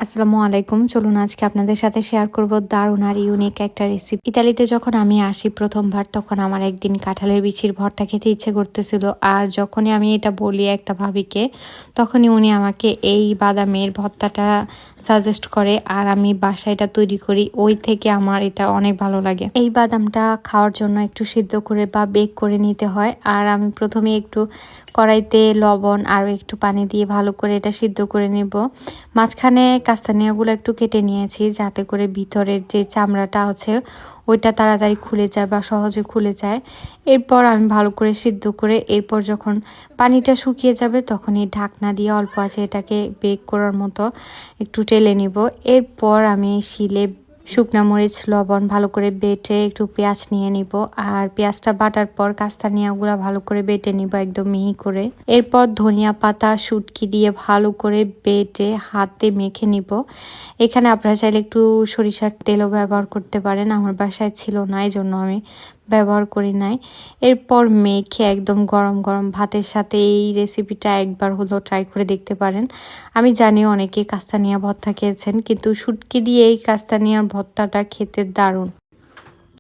আসসালামু আলাইকুম। চলুন আজকে আপনাদের সাথে শেয়ার করব দারুণ আর ইউনিক একটা রেসিপি। ইতালিতে যখন আমি আসি প্রথমবার, তখন আমার একদিন কাঁঠালের বিচির ভর্তা খেতে ইচ্ছে করতেছিল। আর যখনই আমি এটা বলি একটা ভাবিকে, তখনই উনি আমাকে এই বাদামের ভর্তাটা সাজেস্ট করে আর আমি বাসায় এটা তৈরি করি। ওই থেকে আমার এটা অনেক ভালো লাগে। এই বাদামটা খাওয়ার জন্য একটু সিদ্ধ করে বা বেক করে নিতে হয়। আর আমি প্রথমে একটু কড়াইতে লবণ আর একটু পানি দিয়ে ভালো করে এটা সিদ্ধ করে নেব। মাঝখানে কাস্তানিয়াগুলো একটু কেটে নিয়েছি, যাতে করে ভিতরের যে চামড়াটা আছে ওইটা তাড়াতাড়ি খুলে যায় বা সহজে খুলে যায়। এরপর আমি ভালো করে সিদ্ধ করে এরপর যখন পানিটা শুকিয়ে যাবে, তখন এই ঢাকনা দিয়ে অল্প আছে এটাকে বেক করার মতো একটু টেলে নিব। এরপর আমি শিলে শুকনা মরিচ লবণ ভালো করে বেটে একটু পেঁয়াজ নিয়ে নিব। আর পেঁয়াজটা বাটার পর কাস্তানিয়াগুলো ভালো করে বেটে নিব একদম মিহি করে। এরপর ধনিয়া পাতা শুটকি দিয়ে ভালো করে বেটে হাতে মেখে নিব। এখানে আপনারা চাইলে একটু সরিষার তেলও ব্যবহার করতে পারেন, আমার বাসায় ছিল না, এই জন্য আমি ব্যবহার করি নাই। এরপর মেখে একদম গরম গরম ভাতের সাথে এই রেসিপিটা একবার হলো ট্রাই করে দেখতে পারেন। আমি জানি অনেকে কাস্তানিয়া ভর্তা খেয়েছেন, কিন্তু শুটকি দিয়ে এই কাস্তানিয়ার ভর্তাটা খেতে দারুণ।